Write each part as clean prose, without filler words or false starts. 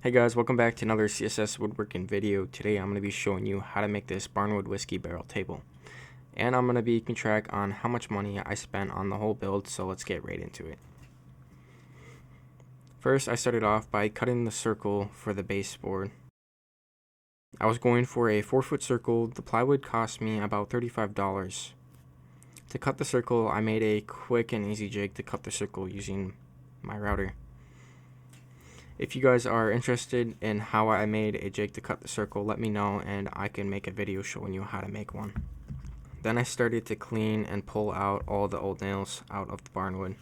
Hey guys, welcome back to another CSS woodworking video. Today I'm going to be showing you how to make this barnwood whiskey barrel table. And I'm going to be keeping track on how much money I spent on the whole build, so let's get right into it. First, I started off by cutting the circle for the baseboard. I was going for a 4-foot circle. The plywood cost me about $35. To cut the circle, I made a quick and easy jig to cut the circle using my router. If you guys are interested in how I made a jig to cut the circle, let me know and I can make a video showing you how to make one. Then I started to clean and pull out all the old nails out of the barnwood.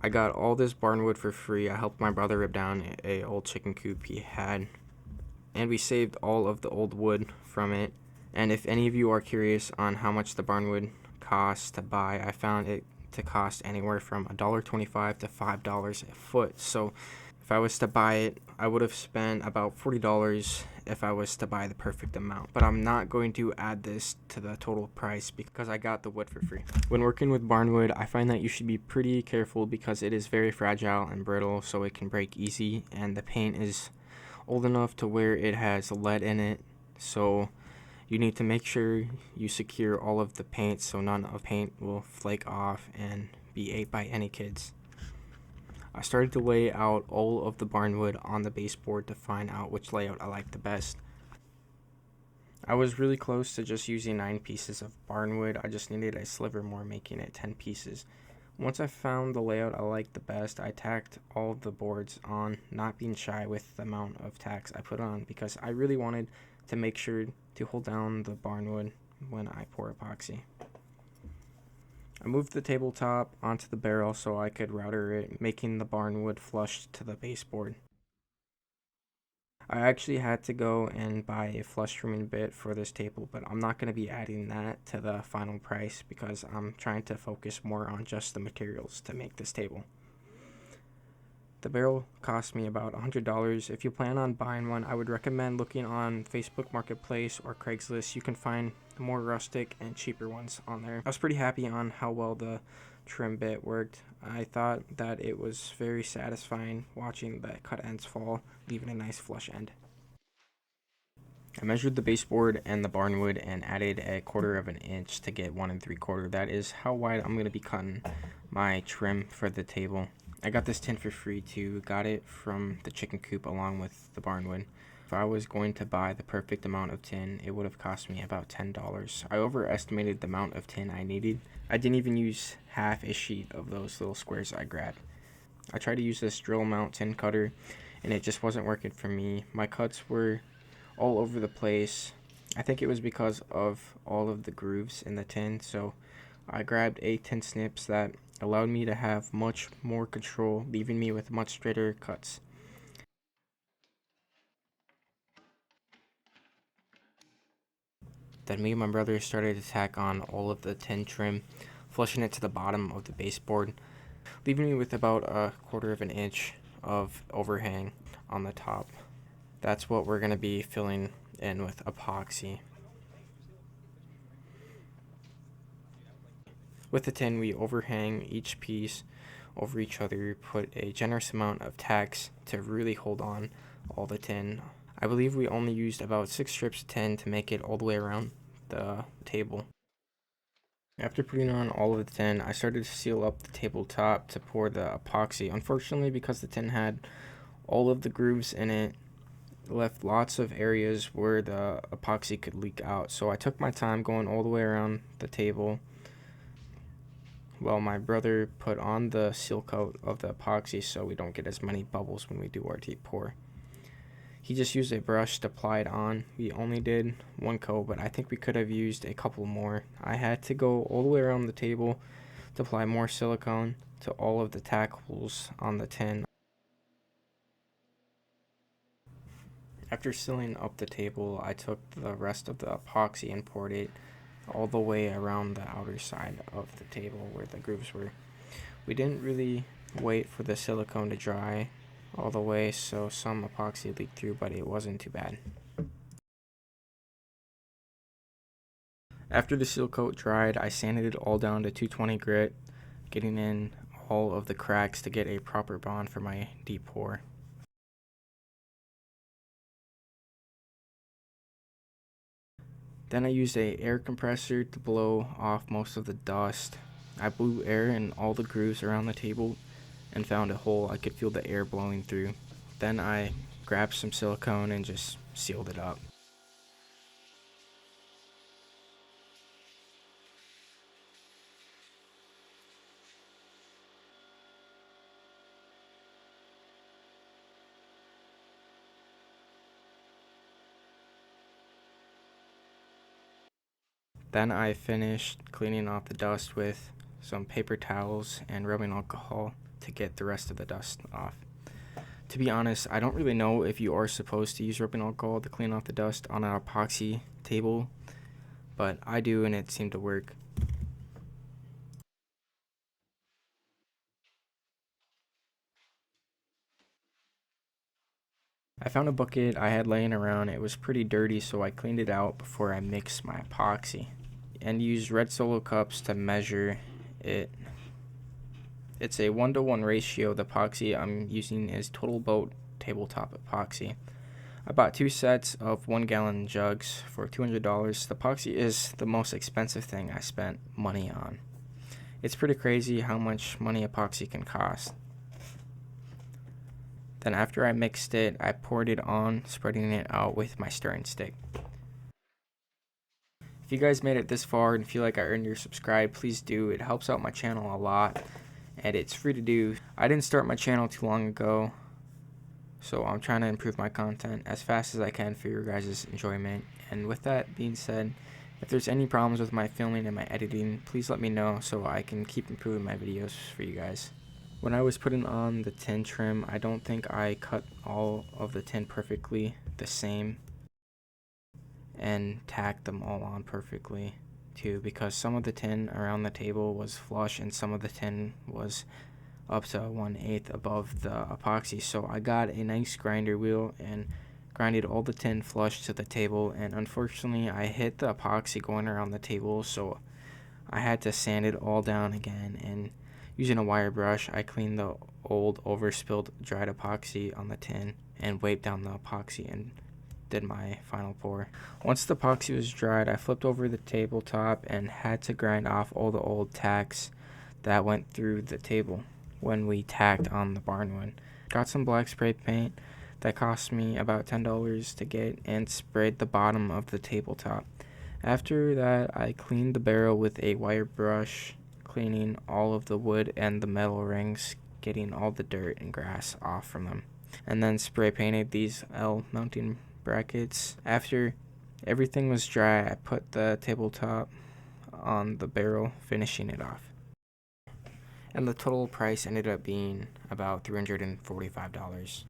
I got all this barnwood for free. I helped my brother rip down a old chicken coop he had, and we saved all of the old wood from it. And if any of you are curious on how much the barnwood costs to buy, I found it to cost anywhere from $1.25 to $5 a foot. So if I was to buy it, I would have spent about $40 if I was to buy the perfect amount. But I'm not going to add this to the total price because I got the wood for free. When working with barnwood, I find that you should be pretty careful because it is very fragile and brittle, so it can break easy, and the paint is old enough to where it has lead in it. So you need to make sure you secure all of the paint so none of the paint will flake off and be ate by any kids. I started to lay out all of the barnwood on the baseboard to find out which layout I liked the best. I was really close to just using 9 pieces of barnwood. I just needed a sliver more, making it 10 pieces. Once I found the layout I liked the best, I tacked all of the boards on, not being shy with the amount of tacks I put on because I really wanted to make sure to hold down the barnwood when I pour epoxy. I moved the tabletop onto the barrel so I could router it, making the barnwood flush to the baseboard. I actually had to go and buy a flush trimming bit for this table, but I'm not going to be adding that to the final price because I'm trying to focus more on just the materials to make this table. The barrel cost me about $100. If you plan on buying one, I would recommend looking on Facebook Marketplace or Craigslist. You can find more rustic and cheaper ones on there. I was pretty happy on how well the trim bit worked. I thought that it was very satisfying watching the cut ends fall, leaving a nice flush end. I measured the baseboard and the barnwood and added a 1/4 of an inch to get 1 3/4. That is how wide I'm going to be cutting my trim for the table. I got this tin for free too. Got it from the chicken coop along with the barnwood. If I was going to buy the perfect amount of tin, it would have cost me about $10. I overestimated the amount of tin I needed. I didn't even use half a sheet of those little squares I grabbed. I tried to use this drill mount tin cutter and it just wasn't working for me. My cuts were all over the place. I think it was because of all of the grooves in the tin, so I grabbed a tin snips that allowed me to have much more control, leaving me with much straighter cuts. Then me and my brother started to tack on all of the tin trim, flushing it to the bottom of the baseboard, leaving me with about a 1/4 of an inch of overhang on the top. That's what we're going to be filling in with epoxy. With the tin, we overhang each piece over each other, put a generous amount of tacks to really hold on all the tin. I believe we only used about 6 strips of tin to make it all the way around the table. After putting on all of the tin, I started to seal up the tabletop to pour the epoxy. Unfortunately, because the tin had all of the grooves in it, left lots of areas where the epoxy could leak out. So I took my time going all the way around the table while my brother put on the seal coat of the epoxy so we don't get as many bubbles when we do our deep pour. He just used a brush to apply it on. We only did 1 coat, but I think we could have used a couple more. I had to go all the way around the table to apply more silicone to all of the tack holes on the tin. After sealing up the table, I took the rest of the epoxy and poured it all the way around the outer side of the table where the grooves were. We didn't really wait for the silicone to dry all the way, so some epoxy leaked through, but it wasn't too bad. After the seal coat dried, I sanded it all down to 220 grit, getting in all of the cracks to get a proper bond for my deep pour. Then I used a air compressor to blow off most of the dust. I blew air in all the grooves around the table and found a hole I could feel the air blowing through. Then I grabbed some silicone and just sealed it up. Then I finished cleaning off the dust with some paper towels and rubbing alcohol to get the rest of the dust off. To be honest, I don't really know if you are supposed to use rubbing alcohol to clean off the dust on an epoxy table, but I do and it seemed to work. I found a bucket I had laying around. It was pretty dirty, so I cleaned it out before I mixed my epoxy and used red Solo cups to measure it. It's a 1-to-1 ratio. The epoxy I'm using is Total Boat tabletop epoxy. I bought 2 sets of 1-gallon jugs for $200. The epoxy is the most expensive thing I spent money on. It's pretty crazy how much money epoxy can cost. Then after I mixed it, I poured it on, spreading it out with my stirring stick. If you guys made it this far and feel like I earned your subscribe, please do. It helps out my channel a lot, and it's free to do. I didn't start my channel too long ago, so I'm trying to improve my content as fast as I can for your guys' enjoyment. And with that being said, if there's any problems with my filming and my editing, please let me know so I can keep improving my videos for you guys. When I was putting on the tin trim, I don't think I cut all of the tin perfectly the same and tacked them all on perfectly too, because some of the tin around the table was flush and some of the tin was up to 1/8 above the epoxy. So I got a nice grinder wheel and grinded all the tin flush to the table, and unfortunately I hit the epoxy going around the table, so I had to sand it all down again, and using a wire brush I cleaned the old overspilled dried epoxy on the tin and wiped down the epoxy and did my final pour. Once the epoxy was dried, I flipped over the tabletop and had to grind off all the old tacks that went through the table when we tacked on the barnwood. Got some black spray paint that cost me about $10 to get and sprayed the bottom of the tabletop. After that, I cleaned the barrel with a wire brush, cleaning all of the wood and the metal rings, getting all the dirt and grass off from them, and then spray painted these L mounting brackets. After everything was dry, I put the tabletop on the barrel, finishing it off. And the total price ended up being about $345.